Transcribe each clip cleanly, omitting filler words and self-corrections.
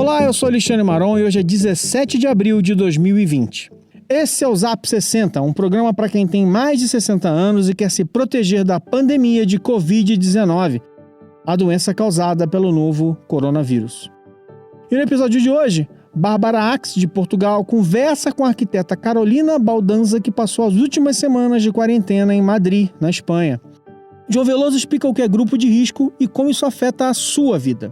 Olá, eu sou Alexandre Maron e hoje é 17 de abril de 2020. Esse é o Zap 60, um programa para quem tem mais de 60 anos e quer se proteger da pandemia de Covid-19, a doença causada pelo novo coronavírus. E no episódio de hoje, Bárbara Ax, de Portugal, conversa com a arquiteta Carolina Baldanza, que passou as últimas semanas de quarentena em Madrid, na Espanha. João Veloso explica o que é grupo de risco e como isso afeta a sua vida.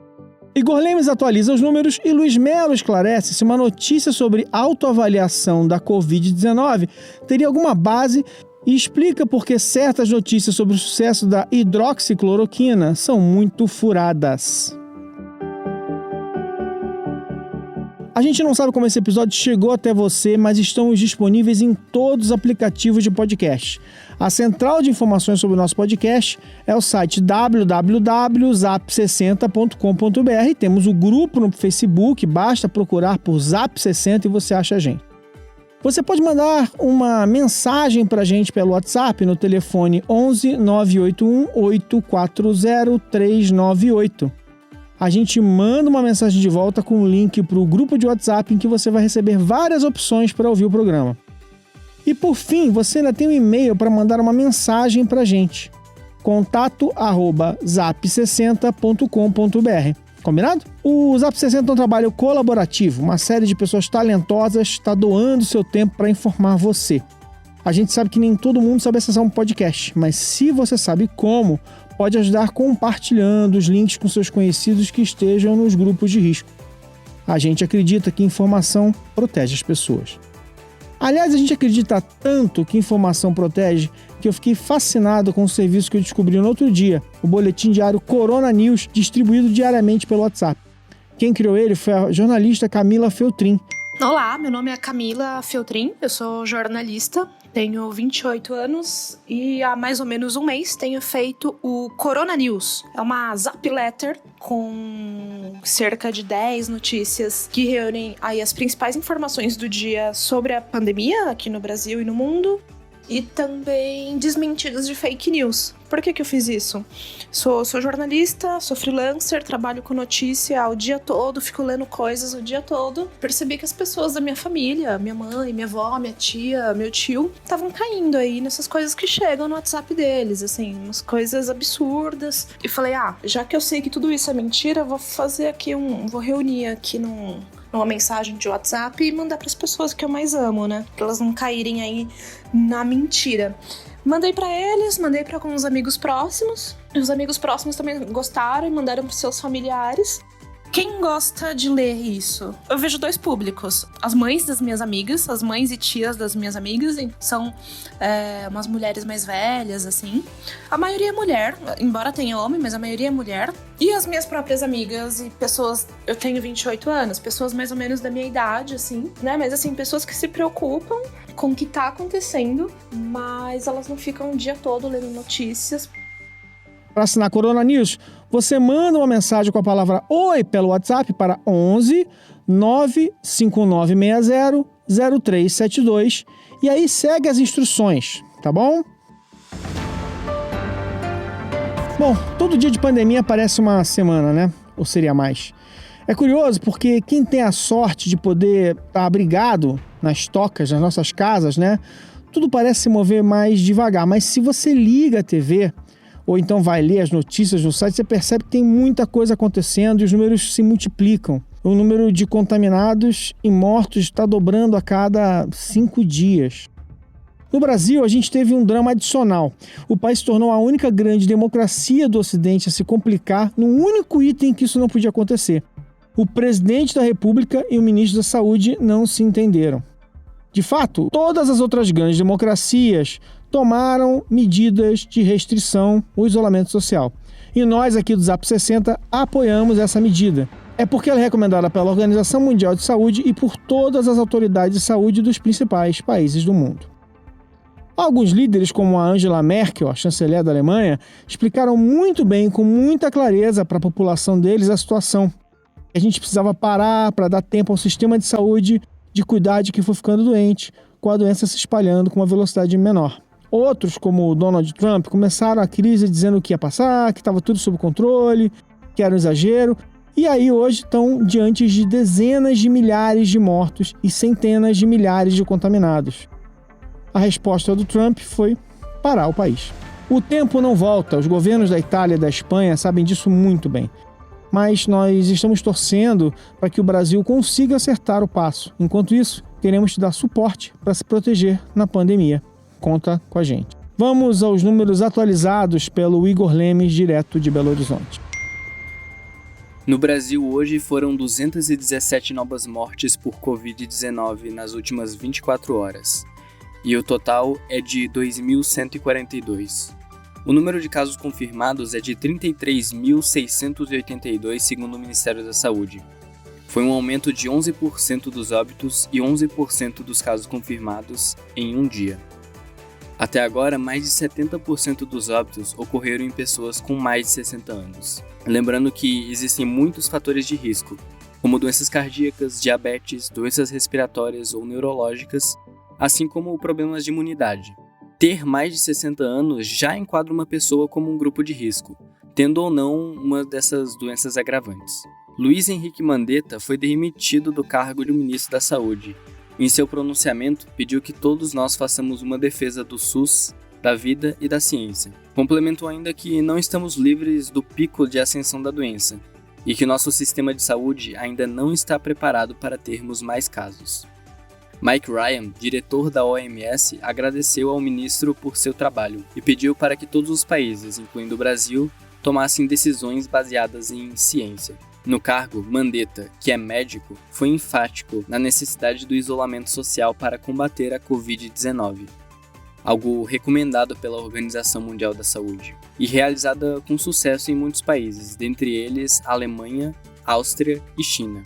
Igor Lemes atualiza os números e Luiz Melo esclarece se uma notícia sobre autoavaliação da Covid-19 teria alguma base e explica por que certas notícias sobre o sucesso da hidroxicloroquina são muito furadas. A gente não sabe como esse episódio chegou até você, mas estamos disponíveis em todos os aplicativos de podcast. A central de informações sobre o nosso podcast é o site www.zap60.com.br. Temos o grupo no Facebook, basta procurar por Zap 60 e você acha a gente. Você pode mandar uma mensagem para a gente pelo WhatsApp no telefone 11 981 840 398. A gente manda uma mensagem de volta com um link para o grupo de WhatsApp em que você vai receber várias opções para ouvir o programa. E por fim, você ainda tem um e-mail para mandar uma mensagem para a gente. contato@zap60.com.br. Combinado? O Zap 60 é um trabalho colaborativo. Uma série de pessoas talentosas está doando seu tempo para informar você. A gente sabe que nem todo mundo sabe acessar um podcast, mas se você sabe como, pode ajudar compartilhando os links com seus conhecidos que estejam nos grupos de risco. A gente acredita que informação protege as pessoas. Aliás, a gente acredita tanto que informação protege que eu fiquei fascinado com o serviço que eu descobri no outro dia, o boletim diário Corona News, distribuído diariamente pelo WhatsApp. Quem criou ele foi a jornalista Camila Feltrin. Olá, meu nome é Camila Feltrin, eu sou jornalista, tenho 28 anos e há mais ou menos um mês tenho feito o Corona News. É uma Zap Letter com cerca de 10 notícias que reúnem aí as principais informações do dia sobre a pandemia aqui no Brasil e no mundo. E também desmentidas de fake news. Por que eu fiz isso? Sou jornalista, sou freelancer, trabalho com notícia o dia todo, fico lendo coisas o dia todo. Percebi que as pessoas da minha família, minha mãe, minha avó, minha tia, meu tio, estavam caindo aí nessas coisas que chegam no WhatsApp deles, assim, umas coisas absurdas. E falei, já que eu sei que tudo isso é mentira, vou fazer aqui vou reunir aqui numa mensagem de WhatsApp e mandar para as pessoas que eu mais amo, né? Para elas não caírem aí na mentira. Mandei para eles, mandei para alguns amigos próximos. E os amigos próximos também gostaram e mandaram para seus familiares. Quem gosta de ler isso? Eu vejo dois públicos. As mães das minhas amigas, as mães e tias das minhas amigas, são umas mulheres mais velhas, assim. A maioria é mulher, embora tenha homem, mas a maioria é mulher. E as minhas próprias amigas e pessoas... Eu tenho 28 anos, pessoas mais ou menos da minha idade, assim, né? Mas, assim, pessoas que se preocupam com o que tá acontecendo, mas elas não ficam o dia todo lendo notícias. Para assinar Corona News, você manda uma mensagem com a palavra OI pelo WhatsApp para 11 95960 0372 e aí segue as instruções, tá bom? Bom, todo dia de pandemia parece uma semana, né? Ou seria mais. É curioso porque quem tem a sorte de poder estar abrigado nas tocas, nas nossas casas, né? Tudo parece se mover mais devagar, mas se você liga a TV... ou então vai ler as notícias no site, você percebe que tem muita coisa acontecendo e os números se multiplicam. O número de contaminados e mortos está dobrando a cada 5 dias. No Brasil, a gente teve um drama adicional. O país se tornou a única grande democracia do Ocidente a se complicar num único item que isso não podia acontecer. O presidente da República e o ministro da Saúde não se entenderam. De fato, todas as outras grandes democracias tomaram medidas de restrição ou isolamento social. E nós aqui do Zap 60 apoiamos essa medida. É porque ela é recomendada pela Organização Mundial de Saúde e por todas as autoridades de saúde dos principais países do mundo. Alguns líderes, como a Angela Merkel, a chanceler da Alemanha, explicaram muito bem, com muita clareza para a população deles a situação. A gente precisava parar para dar tempo ao sistema de saúde de cuidar de quem for ficando doente, com a doença se espalhando com uma velocidade menor. Outros, como o Donald Trump, começaram a crise dizendo que ia passar, que estava tudo sob controle, que era um exagero. E aí hoje estão diante de dezenas de milhares de mortos e centenas de milhares de contaminados. A resposta do Trump foi parar o país. O tempo não volta, os governos da Itália e da Espanha sabem disso muito bem. Mas nós estamos torcendo para que o Brasil consiga acertar o passo. Enquanto isso, queremos te dar suporte para se proteger na pandemia. Conta com a gente. Vamos aos números atualizados pelo Igor Lemes, direto de Belo Horizonte. No Brasil, hoje foram 217 novas mortes por Covid-19 nas últimas 24 horas. E o total é de 2.142. O número de casos confirmados é de 33.682, segundo o Ministério da Saúde. Foi um aumento de 11% dos óbitos e 11% dos casos confirmados em um dia. Até agora, mais de 70% dos óbitos ocorreram em pessoas com mais de 60 anos. Lembrando que existem muitos fatores de risco, como doenças cardíacas, diabetes, doenças respiratórias ou neurológicas, assim como problemas de imunidade. Ter mais de 60 anos já enquadra uma pessoa como um grupo de risco, tendo ou não uma dessas doenças agravantes. Luiz Henrique Mandetta foi demitido do cargo de ministro da Saúde. Em seu pronunciamento, pediu que todos nós façamos uma defesa do SUS, da vida e da ciência. Complementou ainda que não estamos livres do pico de ascensão da doença e que nosso sistema de saúde ainda não está preparado para termos mais casos. Mike Ryan, diretor da OMS, agradeceu ao ministro por seu trabalho e pediu para que todos os países, incluindo o Brasil, tomassem decisões baseadas em ciência. No cargo, Mandetta, que é médico, foi enfático na necessidade do isolamento social para combater a Covid-19, algo recomendado pela Organização Mundial da Saúde, e realizada com sucesso em muitos países, dentre eles Alemanha, Áustria e China.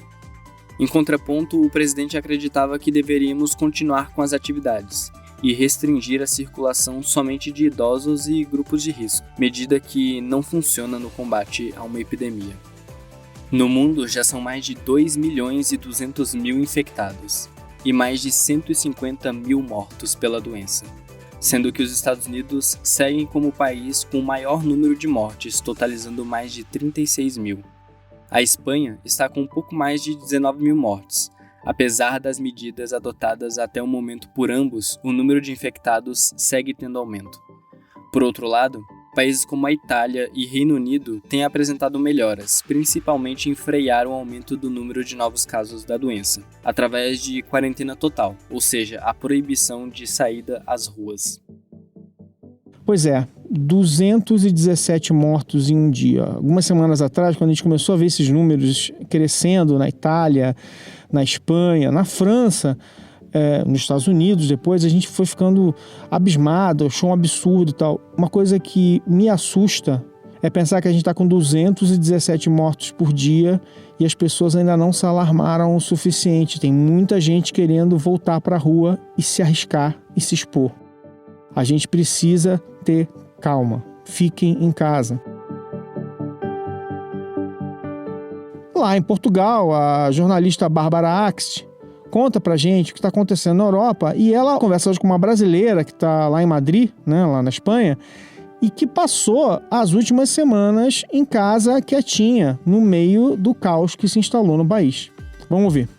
Em contraponto, o presidente acreditava que deveríamos continuar com as atividades e restringir a circulação somente de idosos e grupos de risco, medida que não funciona no combate a uma epidemia. No mundo, já são mais de 2.200.000 infectados e mais de 150 mil mortos pela doença, sendo que os Estados Unidos seguem como o país com o maior número de mortes, totalizando mais de 36 mil. A Espanha está com um pouco mais de 19 mil mortes. Apesar das medidas adotadas até o momento por ambos, o número de infectados segue tendo aumento. Por outro lado, países como a Itália e Reino Unido têm apresentado melhoras, principalmente em frear o aumento do número de novos casos da doença, através de quarentena total, ou seja, a proibição de saída às ruas. Pois é, 217 mortos em um dia. Algumas semanas atrás, quando a gente começou a ver esses números crescendo na Itália, na Espanha, na França, nos Estados Unidos, depois a gente foi ficando abismado, achou um absurdo e tal. Uma coisa que me assusta é pensar que a gente está com 217 mortos por dia e as pessoas ainda não se alarmaram o suficiente. Tem muita gente querendo voltar para a rua e se arriscar e se expor. A gente precisa ter calma. Fiquem em casa. Lá em Portugal, a jornalista Bárbara Axt conta pra gente o que está acontecendo na Europa e ela conversa hoje com uma brasileira que está lá em Madrid, né, lá na Espanha, e que passou as últimas semanas em casa quietinha, no meio do caos que se instalou no país. Vamos ouvir.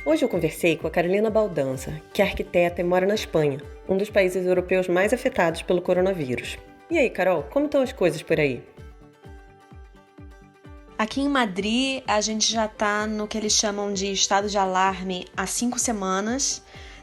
Hoje eu conversei com a Carolina Baldanza, que é arquiteta e mora na Espanha, um dos países europeus mais afetados pelo coronavírus. E aí, Carol, como estão as coisas por aí? Aqui em Madrid, a gente já está no que eles chamam de estado de alarme há 5 semanas,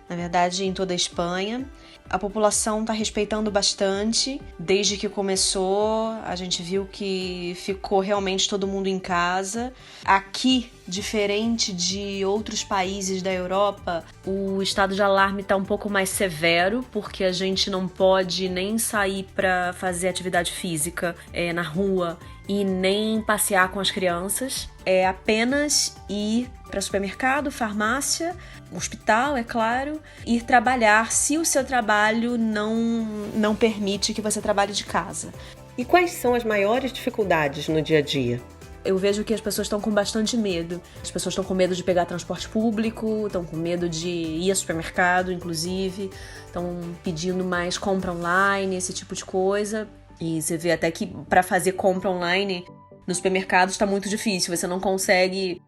na verdade em toda a Espanha. A população está respeitando bastante. Desde que começou, a gente viu que ficou realmente todo mundo em casa. Aqui, diferente de outros países da Europa, o estado de alarme está um pouco mais severo, porque a gente não pode nem sair para fazer atividade física na rua e nem passear com as crianças. É apenas ir para supermercado, farmácia, hospital, é claro, ir trabalhar se o seu trabalho não permite que você trabalhe de casa. E quais são as maiores dificuldades no dia a dia? Eu vejo que as pessoas estão com bastante medo. As pessoas estão com medo de pegar transporte público, estão com medo de ir ao supermercado, inclusive, estão pedindo mais compra online, esse tipo de coisa. E você vê até que para fazer compra online No supermercado está muito difícil, você não consegue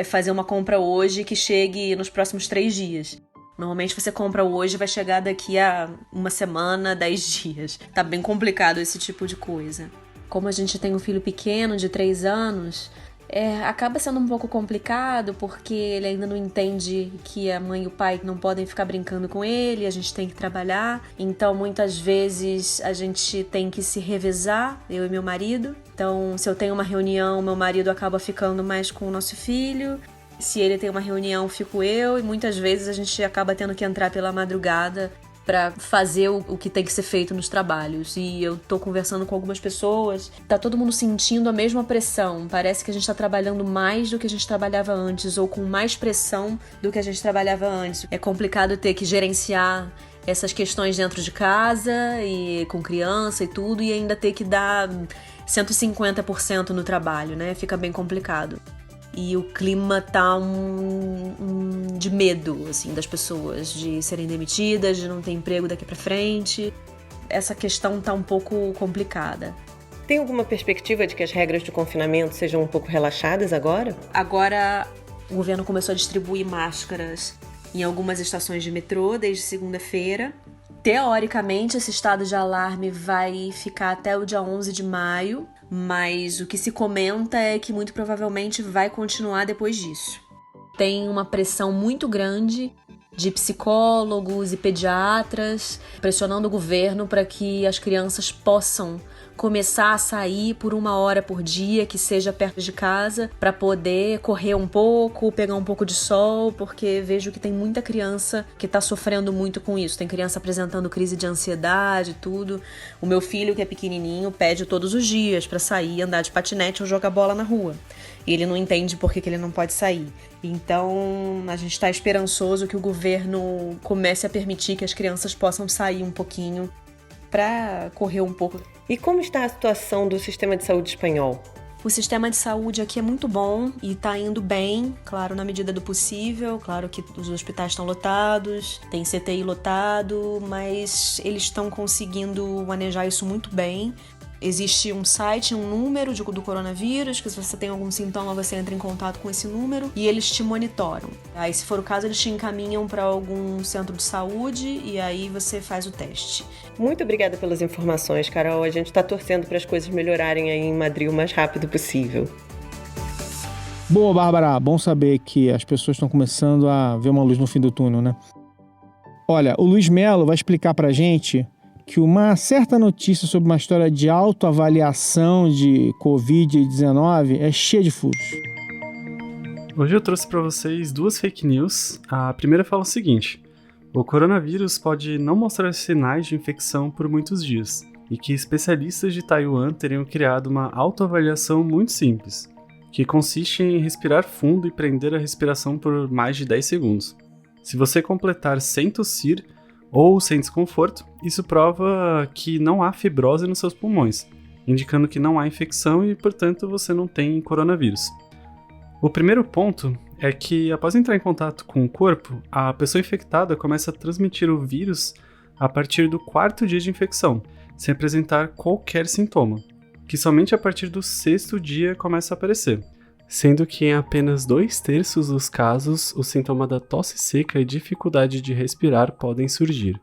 fazer uma compra hoje que chegue nos próximos 3 dias. Normalmente você compra hoje e vai chegar daqui a 1 semana, 10 dias. Tá bem complicado esse tipo de coisa. Como a gente tem um filho pequeno de 3 anos, acaba sendo um pouco complicado porque ele ainda não entende que a mãe e o pai não podem ficar brincando com ele, a gente tem que trabalhar. Então, muitas vezes, a gente tem que se revezar, eu e meu marido. Então, se eu tenho uma reunião, meu marido acaba ficando mais com o nosso filho. Se ele tem uma reunião, fico eu. E muitas vezes a gente acaba tendo que entrar pela madrugada para fazer o que tem que ser feito nos trabalhos. E eu tô conversando com algumas pessoas, tá todo mundo sentindo a mesma pressão. Parece que a gente tá trabalhando mais do que a gente trabalhava antes, ou com mais pressão do que a gente trabalhava antes. É complicado ter que gerenciar essas questões dentro de casa, e com criança e tudo, e ainda ter que dar 150% no trabalho, né? Fica bem complicado. E o clima tá de medo, assim, das pessoas, de serem demitidas, de não ter emprego daqui pra frente. Essa questão tá um pouco complicada. Tem alguma perspectiva de que as regras de confinamento sejam um pouco relaxadas agora? Agora, o governo começou a distribuir máscaras em algumas estações de metrô desde segunda-feira. Teoricamente, esse estado de alarme vai ficar até o dia 11 de maio. Mas o que se comenta é que muito provavelmente vai continuar depois disso. Tem uma pressão muito grande de psicólogos e pediatras pressionando o governo para que as crianças possam começar a sair por 1 hora por dia, que seja perto de casa, para poder correr um pouco, pegar um pouco de sol, porque vejo que tem muita criança que está sofrendo muito com isso. Tem criança apresentando crise de ansiedade e tudo. O meu filho, que é pequenininho, pede todos os dias para sair, andar de patinete ou jogar bola na rua. E ele não entende por que ele não pode sair. Então, a gente está esperançoso que o governo comece a permitir que as crianças possam sair um pouquinho para correr um pouco. E como está a situação do sistema de saúde espanhol? O sistema de saúde aqui é muito bom e está indo bem, claro, na medida do possível. Claro que os hospitais estão lotados, tem CTI lotado, mas eles estão conseguindo manejar isso muito bem. Existe um site, um número do coronavírus, que se você tem algum sintoma, você entra em contato com esse número e eles te monitoram. Aí, se for o caso, eles te encaminham para algum centro de saúde e aí você faz o teste. Muito obrigada pelas informações, Carol. A gente está torcendo para as coisas melhorarem aí em Madrid o mais rápido possível. Boa, Bárbara. Bom saber que as pessoas estão começando a ver uma luz no fim do túnel, né? Olha, o Luiz Melo vai explicar pra gente que uma certa notícia sobre uma história de autoavaliação de Covid-19 é cheia de furos. Hoje eu trouxe para vocês 2 fake news. A primeira fala o seguinte: o coronavírus pode não mostrar sinais de infecção por muitos dias, e que especialistas de Taiwan teriam criado uma autoavaliação muito simples, que consiste em respirar fundo e prender a respiração por mais de 10 segundos. Se você completar sem tossir ou sem desconforto, isso prova que não há fibrose nos seus pulmões, indicando que não há infecção e, portanto, você não tem coronavírus. O primeiro ponto é que, após entrar em contato com o corpo, a pessoa infectada começa a transmitir o vírus a partir do 4º dia de infecção, sem apresentar qualquer sintoma, que somente a partir do 6º dia começa a aparecer, sendo que em apenas 2/3 dos casos, o sintoma da tosse seca e dificuldade de respirar podem surgir,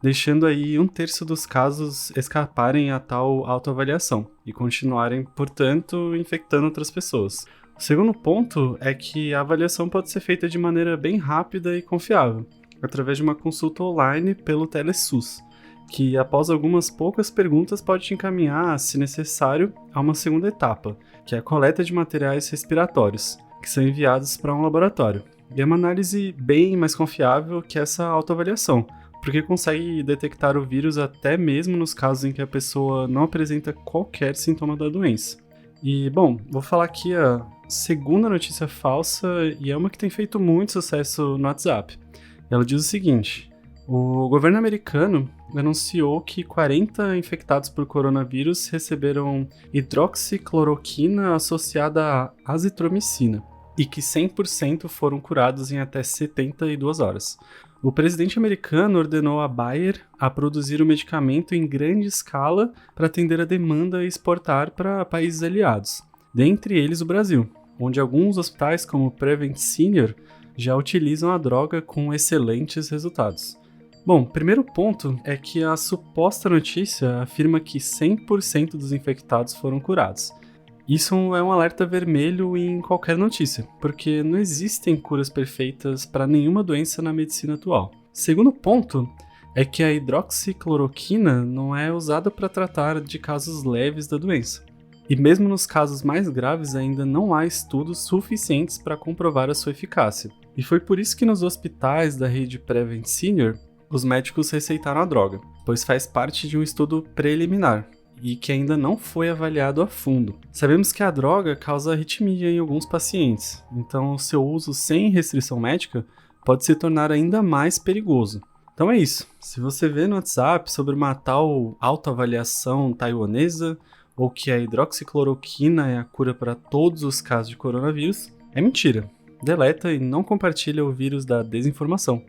deixando aí 1/3 dos casos escaparem a tal autoavaliação e continuarem, portanto, infectando outras pessoas. O segundo ponto é que a avaliação pode ser feita de maneira bem rápida e confiável, através de uma consulta online pelo TeleSUS, que após algumas poucas perguntas pode te encaminhar, se necessário, a uma segunda etapa, que é a coleta de materiais respiratórios, que são enviados para um laboratório. E é uma análise bem mais confiável que essa autoavaliação, porque consegue detectar o vírus até mesmo nos casos em que a pessoa não apresenta qualquer sintoma da doença. E, bom, vou falar aqui a segunda notícia falsa, e é uma que tem feito muito sucesso no WhatsApp. Ela diz o seguinte: o governo americano anunciou que 40 infectados por coronavírus receberam hidroxicloroquina associada à azitromicina e que 100% foram curados em até 72 horas. O presidente americano ordenou a Bayer a produzir o medicamento em grande escala para atender a demanda e exportar para países aliados, dentre eles o Brasil, onde alguns hospitais como o Prevent Senior já utilizam a droga com excelentes resultados. Bom, primeiro ponto é que a suposta notícia afirma que 100% dos infectados foram curados. Isso é um alerta vermelho em qualquer notícia, porque não existem curas perfeitas para nenhuma doença na medicina atual. Segundo ponto é que a hidroxicloroquina não é usada para tratar de casos leves da doença. E mesmo nos casos mais graves ainda não há estudos suficientes para comprovar a sua eficácia. E foi por isso que nos hospitais da rede Prevent Senior, os médicos receitaram a droga, pois faz parte de um estudo preliminar e que ainda não foi avaliado a fundo. Sabemos que a droga causa arritmia em alguns pacientes, então o seu uso sem restrição médica pode se tornar ainda mais perigoso. Então é isso. Se você vê no WhatsApp sobre uma tal autoavaliação taiwanesa ou que a hidroxicloroquina é a cura para todos os casos de coronavírus, é mentira. Deleta e não compartilha o vírus da desinformação.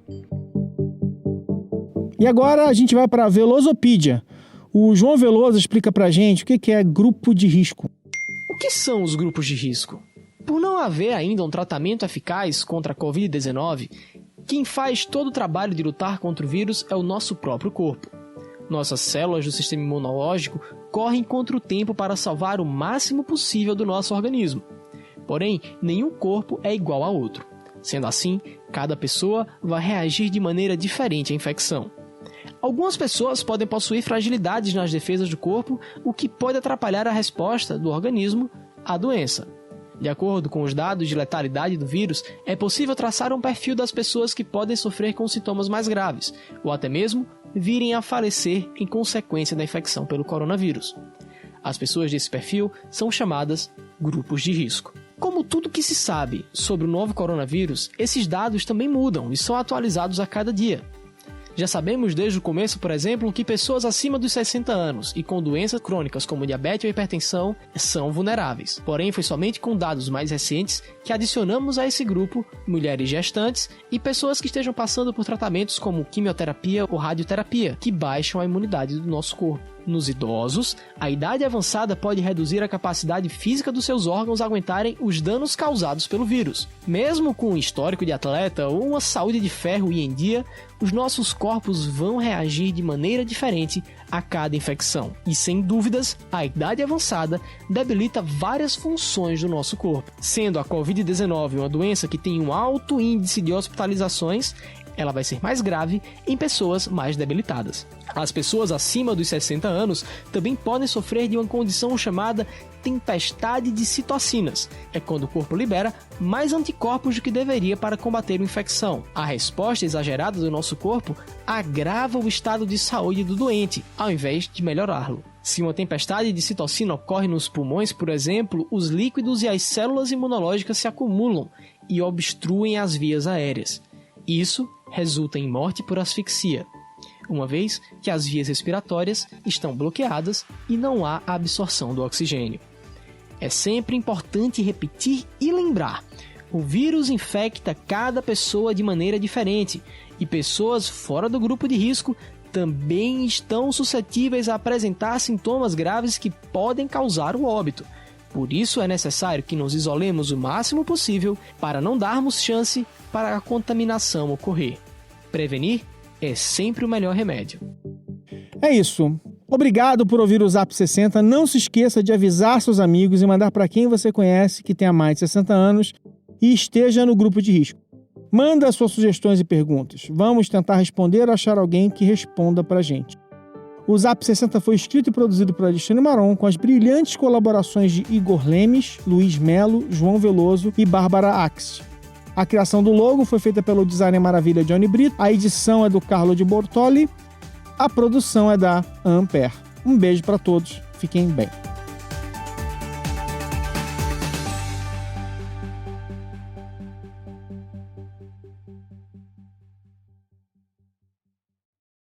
E agora a gente vai para a Velosopídia. O João Veloso explica pra gente o que é grupo de risco. O que são os grupos de risco? Por não haver ainda um tratamento eficaz contra a Covid-19, quem faz todo o trabalho de lutar contra o vírus é o nosso próprio corpo. Nossas células do sistema imunológico correm contra o tempo para salvar o máximo possível do nosso organismo. Porém, nenhum corpo é igual a outro. Sendo assim, cada pessoa vai reagir de maneira diferente à infecção. Algumas pessoas podem possuir fragilidades nas defesas do corpo, o que pode atrapalhar a resposta do organismo à doença. De acordo com os dados de letalidade do vírus, é possível traçar um perfil das pessoas que podem sofrer com sintomas mais graves, ou até mesmo virem a falecer em consequência da infecção pelo coronavírus. As pessoas desse perfil são chamadas grupos de risco. Como tudo que se sabe sobre o novo coronavírus, esses dados também mudam e são atualizados a cada dia. Já sabemos desde o começo, por exemplo, que pessoas acima dos 60 anos e com doenças crônicas como diabetes ou hipertensão são vulneráveis. Porém, foi somente com dados mais recentes que adicionamos a esse grupo mulheres gestantes e pessoas que estejam passando por tratamentos como quimioterapia ou radioterapia, que baixam a imunidade do nosso corpo. Nos idosos, a idade avançada pode reduzir a capacidade física dos seus órgãos a aguentarem os danos causados pelo vírus. Mesmo com um histórico de atleta ou uma saúde de ferro e em dia, os nossos corpos vão reagir de maneira diferente a cada infecção. E sem dúvidas, a idade avançada debilita várias funções do nosso corpo. Sendo a Covid-19 uma doença que tem um alto índice de hospitalizações, ela vai ser mais grave em pessoas mais debilitadas. As pessoas acima dos 60 anos também podem sofrer de uma condição chamada tempestade de citocinas. É quando o corpo libera mais anticorpos do que deveria para combater uma infecção. A resposta exagerada do nosso corpo agrava o estado de saúde do doente, ao invés de melhorá-lo. Se uma tempestade de citocina ocorre nos pulmões, por exemplo, os líquidos e as células imunológicas se acumulam e obstruem as vias aéreas. Isso resulta em morte por asfixia, uma vez que as vias respiratórias estão bloqueadas e não há absorção do oxigênio. É sempre importante repetir e lembrar: o vírus infecta cada pessoa de maneira diferente e pessoas fora do grupo de risco também estão suscetíveis a apresentar sintomas graves que podem causar o óbito. Por isso é necessário que nos isolemos o máximo possível para não darmos chance para a contaminação ocorrer. Prevenir é sempre o melhor remédio. É isso. Obrigado por ouvir o Zap 60. Não se esqueça de avisar seus amigos e mandar para quem você conhece que tenha mais de 60 anos e esteja no grupo de risco. Manda suas sugestões e perguntas. Vamos tentar responder ou achar alguém que responda para a gente. O Zap 60 foi escrito e produzido por Alexandre Maron, com as brilhantes colaborações de Igor Lemes, Luiz Melo, João Veloso e Bárbara Axe. A criação do logo foi feita pelo designer maravilha Johnny Brito, a edição é do Carlo de Bortoli, a produção é da Ampere. Um beijo para todos, fiquem bem.